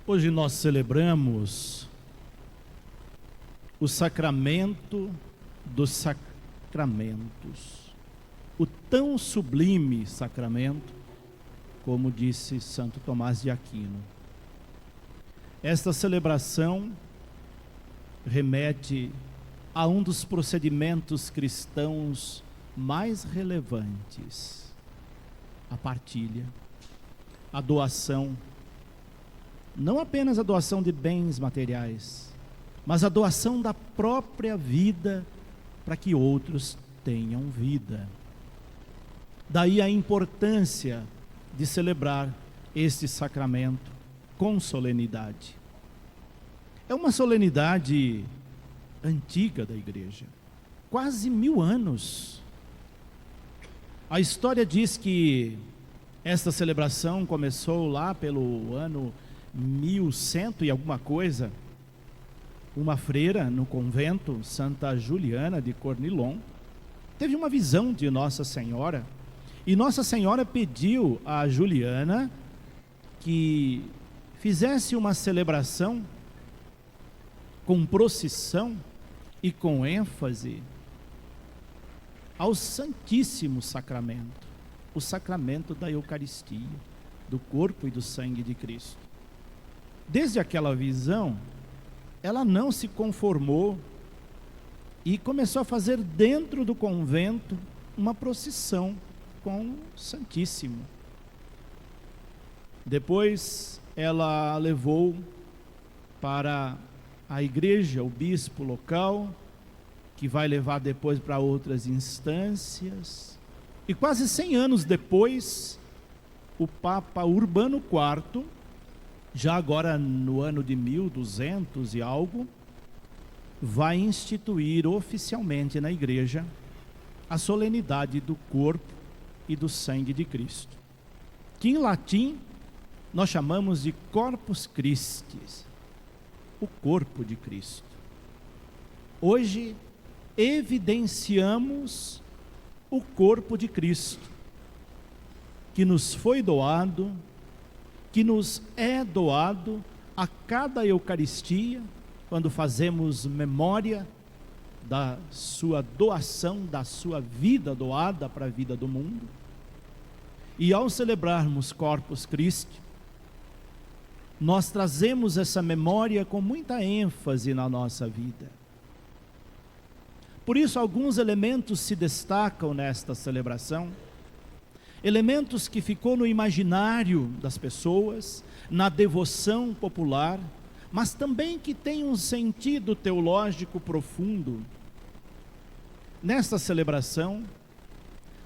Hoje nós celebramos o sacramento dos sacramentos, o tão sublime sacramento, como disse Santo Tomás de Aquino. Esta celebração remete a um dos procedimentos cristãos mais relevantes: a partilha, a doação. Não apenas a doação de bens materiais, mas a doação da própria vida para que outros tenham vida. Daí a importância de celebrar este sacramento com solenidade. É uma solenidade antiga da igreja, quase 1000 anos. A história diz que esta celebração começou lá pelo ano 1100 e alguma coisa. Uma freira no convento Santa Juliana de Cornilon teve uma visão de Nossa Senhora, e Nossa Senhora pediu a Juliana que fizesse uma celebração com procissão e com ênfase ao Santíssimo Sacramento, o sacramento da Eucaristia, do corpo e do sangue de Cristo. Desde aquela visão, ela não se conformou e começou a fazer dentro do convento uma procissão com o Santíssimo. Depois ela levou para a igreja, o bispo local, que vai levar depois para outras instâncias. E quase 100 anos depois, o Papa Urbano IV, já agora no ano de 1200 e algo, vai instituir oficialmente na igreja a solenidade do corpo e do sangue de Cristo, que em latim nós chamamos de Corpus Christi, o corpo de Cristo. Hoje evidenciamos o corpo de Cristo, que nos foi doado, que nos é doado a cada Eucaristia, quando fazemos memória da sua doação, da sua vida doada para a vida do mundo. E ao celebrarmos Corpus Christi, nós trazemos essa memória com muita ênfase na nossa vida. Por isso, alguns elementos se destacam nesta celebração, elementos que ficou no imaginário das pessoas, na devoção popular, mas também que tem um sentido teológico profundo. Nesta celebração,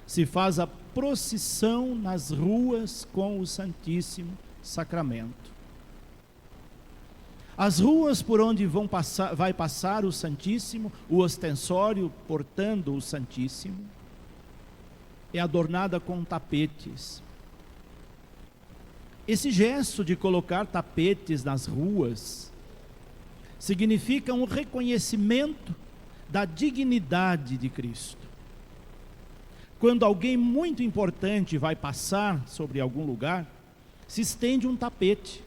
se faz a procissão nas ruas com o Santíssimo Sacramento. As ruas por onde vai passar o Santíssimo, o ostensório portando o Santíssimo, é adornada com tapetes. Esse gesto de colocar tapetes nas ruas significa um reconhecimento da dignidade de Cristo. Quando alguém muito importante vai passar sobre algum lugar, se estende um tapete.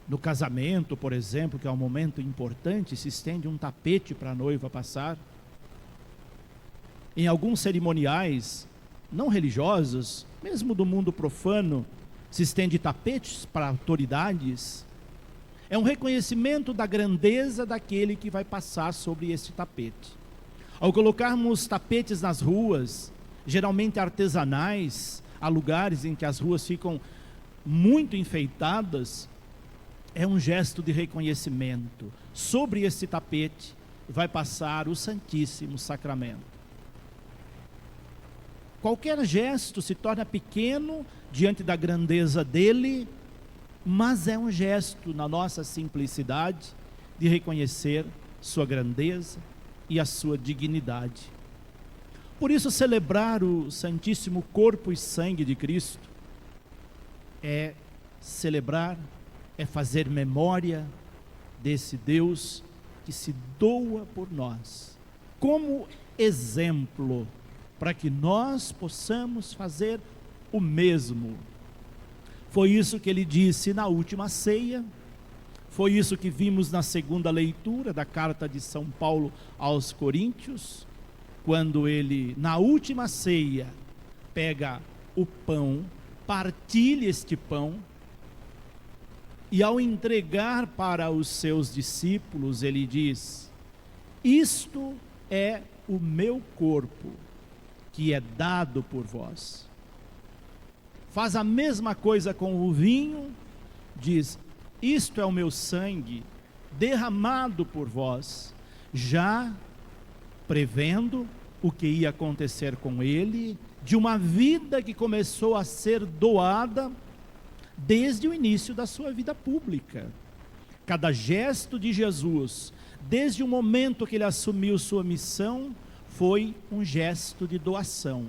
No casamento, por exemplo, que é um momento importante, se estende um tapete para a noiva passar. Em alguns cerimoniais não religiosos, mesmo do mundo profano, se estende tapetes para autoridades. É um reconhecimento da grandeza daquele que vai passar sobre esse tapete. Ao colocarmos tapetes nas ruas, geralmente artesanais, há lugares em que as ruas ficam muito enfeitadas, é um gesto de reconhecimento. Sobre esse tapete vai passar o Santíssimo Sacramento. Qualquer gesto se torna pequeno diante da grandeza dele, mas é um gesto na nossa simplicidade de reconhecer sua grandeza e a sua dignidade. Por isso, celebrar o Santíssimo Corpo e Sangue de Cristo é celebrar, é fazer memória desse Deus que se doa por nós, como exemplo, para que nós possamos fazer o mesmo. Foi isso que ele disse na última ceia. Foi isso que vimos na segunda leitura da carta de São Paulo aos Coríntios, quando ele, na última ceia, pega o pão, partilha este pão, e ao entregar para os seus discípulos, ele diz: isto é o meu corpo, que é dado por vós. Faz a mesma coisa com o vinho, diz: isto é o meu sangue, derramado por vós, já prevendo o que ia acontecer com ele, de uma vida que começou a ser doada desde o início da sua vida pública. Cada gesto de Jesus, desde o momento que ele assumiu sua missão, foi um gesto de doação.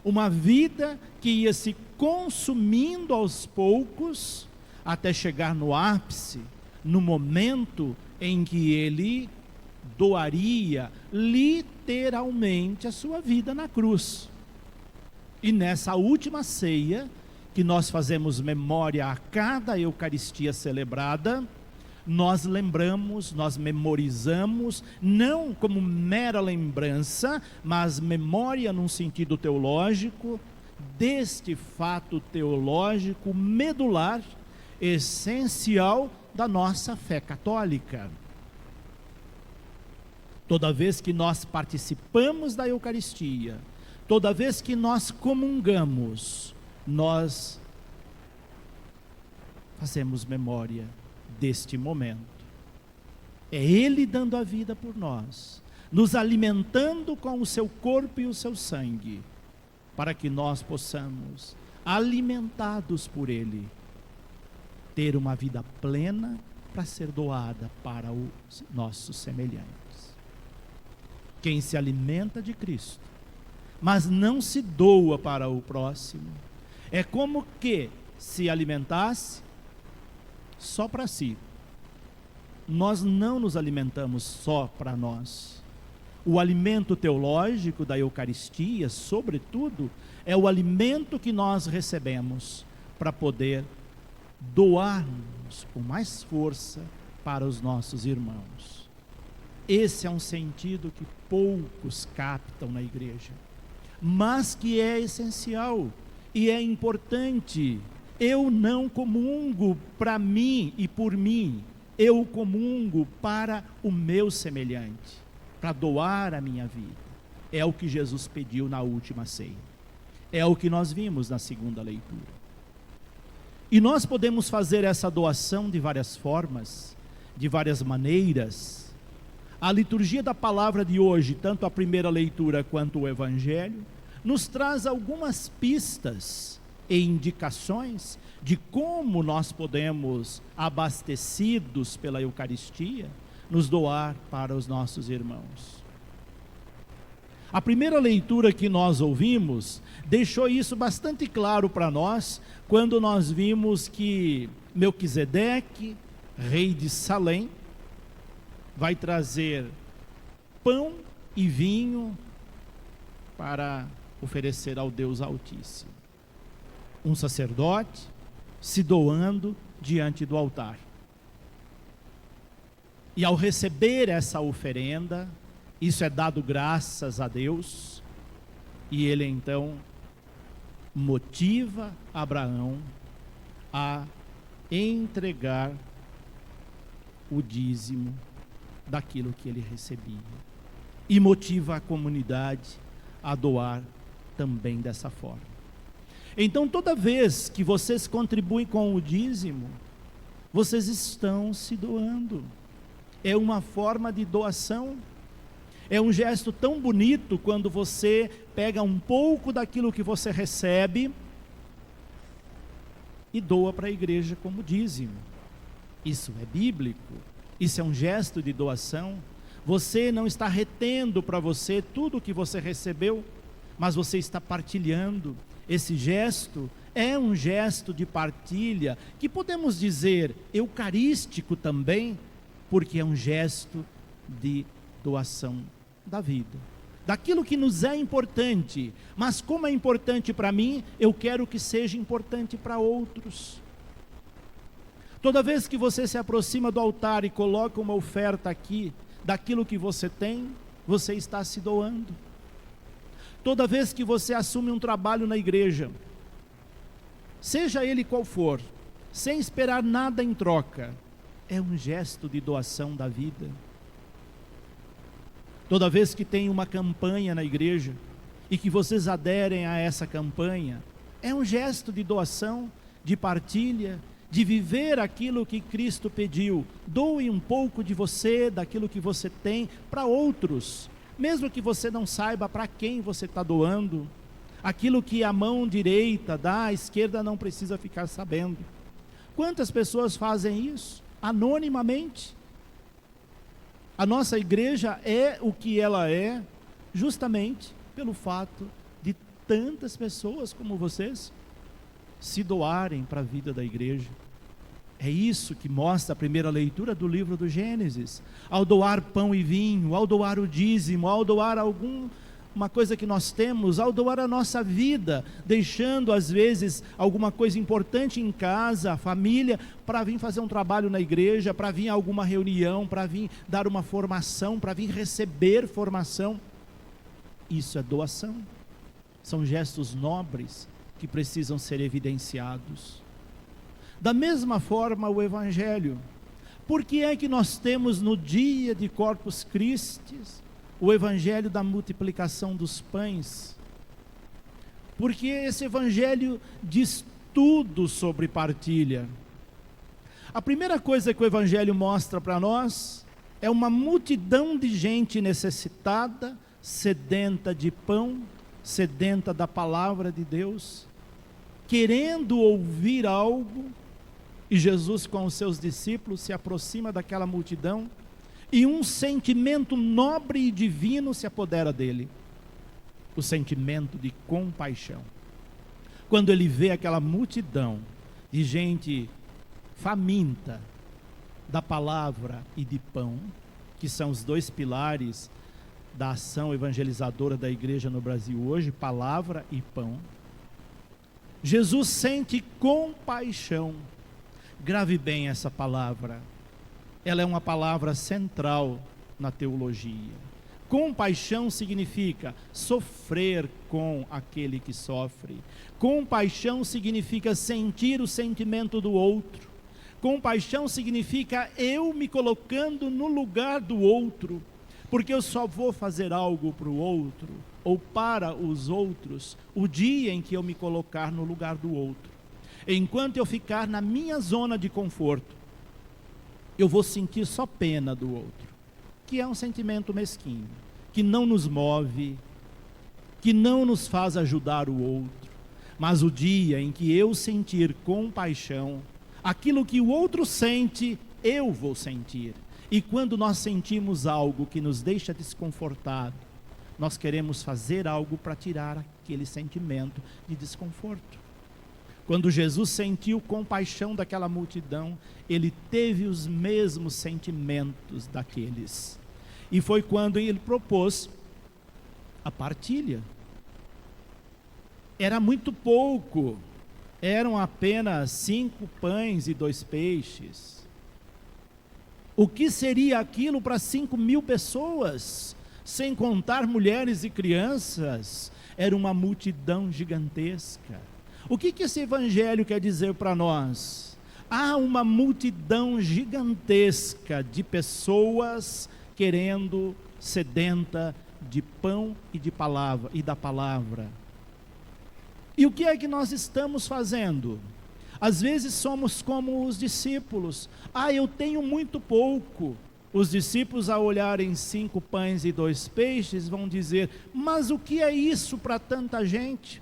Uma vida que ia se consumindo aos poucos, até chegar no ápice, no momento em que ele doaria literalmente a sua vida na cruz. E nessa última ceia, que nós fazemos memória a cada Eucaristia celebrada, nós lembramos, nós memorizamos, não como mera lembrança, mas memória num sentido teológico, deste fato teológico medular, essencial da nossa fé católica. Toda vez que nós participamos da Eucaristia, toda vez que nós comungamos, nós fazemos memória deste momento. É Ele dando a vida por nós, nos alimentando com o seu corpo e o seu sangue, para que nós possamos, alimentados por Ele, ter uma vida plena para ser doada para os nossos semelhantes. Quem se alimenta de Cristo, mas não se doa para o próximo, é como que se alimentasse só para si. Nós não nos alimentamos só para nós. O alimento teológico da Eucaristia, sobretudo, é o alimento que nós recebemos para poder doar-nos com mais força para os nossos irmãos. Esse é um sentido que poucos captam na igreja, mas que é essencial e é importante. Eu não comungo para mim e por mim, eu comungo para o meu semelhante, para doar a minha vida. É o que Jesus pediu na última ceia, é o que nós vimos na segunda leitura. E nós podemos fazer essa doação de várias formas, de várias maneiras. A liturgia da palavra de hoje, tanto a primeira leitura quanto o Evangelho, nos traz algumas pistas e indicações de como nós podemos, abastecidos pela Eucaristia, nos doar para os nossos irmãos. A primeira leitura que nós ouvimos deixou isso bastante claro para nós, quando nós vimos que Melquisedeque, rei de Salém, vai trazer pão e vinho para oferecer ao Deus Altíssimo. Um sacerdote se doando diante do altar. E ao receber essa oferenda, isso é dado graças a Deus, e ele então motiva Abraão a entregar o dízimo daquilo que ele recebia, e motiva a comunidade a doar também dessa forma. Então, toda vez que vocês contribuem com o dízimo, vocês estão se doando. É uma forma de doação. É um gesto tão bonito quando você pega um pouco daquilo que você recebe e doa para a igreja como dízimo. Isso é bíblico. Isso é um gesto de doação. Você não está retendo para você tudo o que você recebeu, mas você está partilhando. Esse gesto é um gesto de partilha, que podemos dizer eucarístico também, porque é um gesto de doação da vida, daquilo que nos é importante. Mas como é importante para mim, eu quero que seja importante para outros. Toda vez que você se aproxima do altar e coloca uma oferta aqui, daquilo que você tem, você está se doando. Toda vez que você assume um trabalho na igreja, seja ele qual for, sem esperar nada em troca, é um gesto de doação da vida. Toda vez que tem uma campanha na igreja, e que vocês aderem a essa campanha, é um gesto de doação, de partilha, de viver aquilo que Cristo pediu. Doe um pouco de você, daquilo que você tem, para outros, mesmo que você não saiba para quem você está doando. Aquilo que a mão direita dá, a esquerda não precisa ficar sabendo. Quantas pessoas fazem isso? Anonimamente. A nossa igreja é o que ela é, justamente pelo fato de tantas pessoas como vocês se doarem para a vida da igreja. É isso que mostra a primeira leitura do livro do Gênesis. Ao doar pão e vinho, ao doar o dízimo, ao doar uma coisa que nós temos, ao doar a nossa vida, deixando às vezes alguma coisa importante em casa, a família, para vir fazer um trabalho na igreja, para vir a alguma reunião, para vir dar uma formação, para vir receber formação. Isso é doação. São gestos nobres que precisam ser evidenciados. Da mesma forma o Evangelho. Por que é que nós temos no dia de Corpus Christi o Evangelho da multiplicação dos pães? Porque esse Evangelho diz tudo sobre partilha. A primeira coisa que o Evangelho mostra para nós é uma multidão de gente necessitada, sedenta de pão, sedenta da palavra de Deus, querendo ouvir algo, e Jesus com os seus discípulos se aproxima daquela multidão, e um sentimento nobre e divino se apodera dele, o sentimento de compaixão. Quando ele vê aquela multidão de gente faminta da palavra e de pão, que são os dois pilares da ação evangelizadora da igreja no Brasil hoje, palavra e pão, Jesus sente compaixão. Grave bem essa palavra, ela é uma palavra central na teologia. Compaixão significa sofrer com aquele que sofre. Compaixão significa sentir o sentimento do outro. Compaixão significa eu me colocando no lugar do outro, porque eu só vou fazer algo para o outro, ou para os outros, o dia em que eu me colocar no lugar do outro. Enquanto eu ficar na minha zona de conforto, eu vou sentir só pena do outro, que é um sentimento mesquinho, que não nos move, que não nos faz ajudar o outro. Mas o dia em que eu sentir compaixão, aquilo que o outro sente, eu vou sentir. E quando nós sentimos algo que nos deixa desconfortado, nós queremos fazer algo para tirar aquele sentimento de desconforto. Quando Jesus sentiu compaixão daquela multidão, ele teve os mesmos sentimentos daqueles. E foi quando ele propôs a partilha. Era muito pouco, eram apenas 5 pães e 2 peixes. O que seria aquilo para 5.000 pessoas, sem contar mulheres e crianças? Era uma multidão gigantesca. O que esse evangelho quer dizer para nós? Há uma multidão gigantesca de pessoas querendo, sedenta de pão e de palavra, e da palavra. E o que é que nós estamos fazendo? Às vezes somos como os discípulos. Eu tenho muito pouco. Os discípulos, ao olharem 5 pães e 2 peixes, vão dizer, mas o que é isso para tanta gente?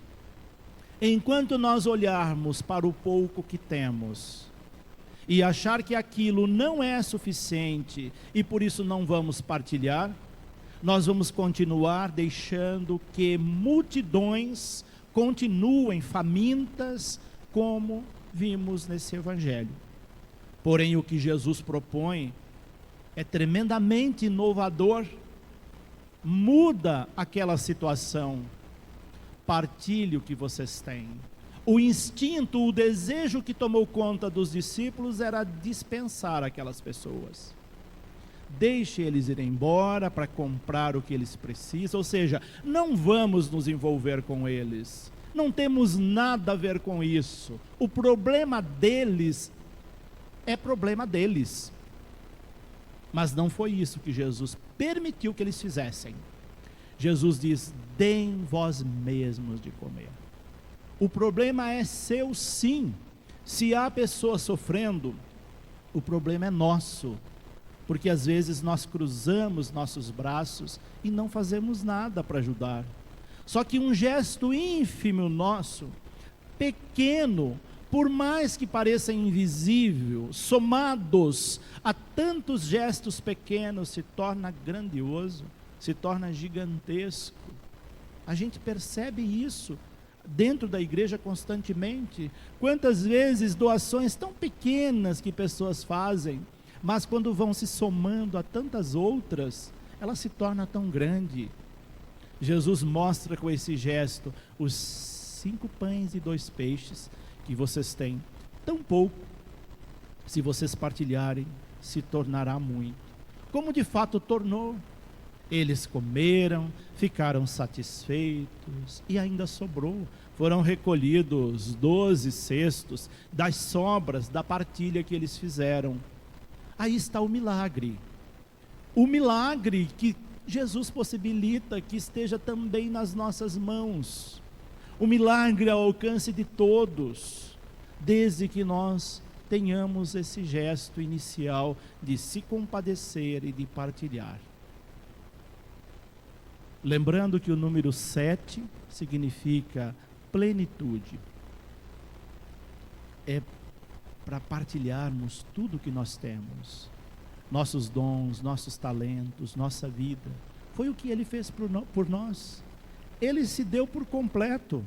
Enquanto nós olharmos para o pouco que temos e achar que aquilo não é suficiente e por isso não vamos partilhar, nós vamos continuar deixando que multidões continuem famintas, como vimos nesse evangelho. Porém, o que Jesus propõe é tremendamente inovador, muda aquela situação. Partilhe o que vocês têm, O instinto, o desejo que tomou conta dos discípulos era dispensar aquelas pessoas. Deixe eles irem embora para comprar o que eles precisam, ou seja, não vamos nos envolver com eles. Não temos nada a ver com isso. O problema deles é problema deles. Mas não foi isso que Jesus permitiu que eles fizessem. Jesus diz: deem vós mesmos de comer. O problema é seu, sim. Se há pessoas sofrendo, o problema é nosso. Porque às vezes nós cruzamos nossos braços e não fazemos nada para ajudar. Só que um gesto ínfimo nosso, pequeno, por mais que pareça invisível, somados a tantos gestos pequenos, se torna grandioso, se torna gigantesco. A gente percebe isso dentro da igreja constantemente. Quantas vezes doações tão pequenas que pessoas fazem, mas quando vão se somando a tantas outras, ela se torna tão grande. Jesus mostra com esse gesto: os 5 pães e 2 peixes que vocês têm, tão pouco, se vocês partilharem, se tornará muito. Como de fato tornou. Eles comeram, ficaram satisfeitos e ainda sobrou. Foram recolhidos 12 cestos das sobras da partilha que eles fizeram. Aí está o milagre. O milagre que Jesus possibilita que esteja também nas nossas mãos. O milagre ao alcance de todos, desde que nós tenhamos esse gesto inicial de se compadecer e de partilhar. Lembrando que o número 7 significa plenitude. É para partilharmos tudo que nós temos. Nossos dons, nossos talentos, nossa vida. Foi o que Ele fez por nós. Ele se deu por completo.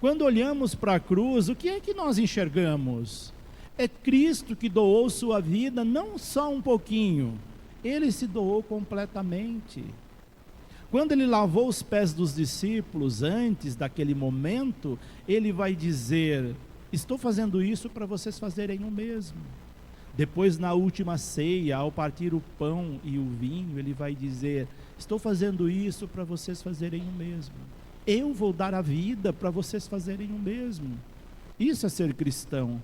Quando olhamos para a cruz, o que é que nós enxergamos? É Cristo que doou sua vida, não só um pouquinho. Ele se doou completamente. Quando Ele lavou os pés dos discípulos, antes daquele momento, Ele vai dizer: estou fazendo isso para vocês fazerem o mesmo. Depois, na última ceia, ao partir o pão e o vinho, Ele vai dizer: estou fazendo isso para vocês fazerem o mesmo. Eu vou dar a vida para vocês fazerem o mesmo. Isso é ser cristão.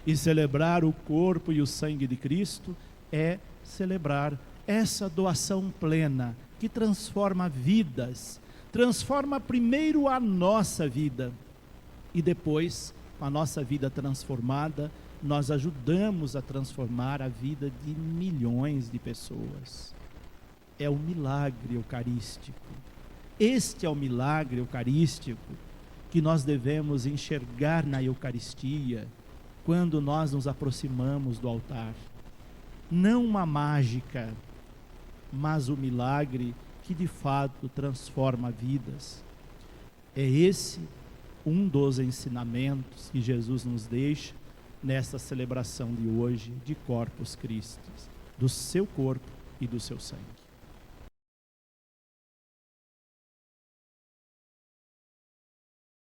E celebrar o corpo e o sangue de Cristo é celebrar essa doação plena, que transforma vidas. Transforma primeiro a nossa vida, e depois, com a nossa vida transformada, nós ajudamos a transformar a vida de milhões de pessoas. É o milagre eucarístico. Este é o milagre eucarístico que nós devemos enxergar na Eucaristia, quando nós nos aproximamos do altar. Não uma mágica, mas o milagre que de fato transforma vidas. É esse um dos ensinamentos que Jesus nos deixa nesta celebração de hoje de Corpus Christi, do seu corpo e do seu sangue.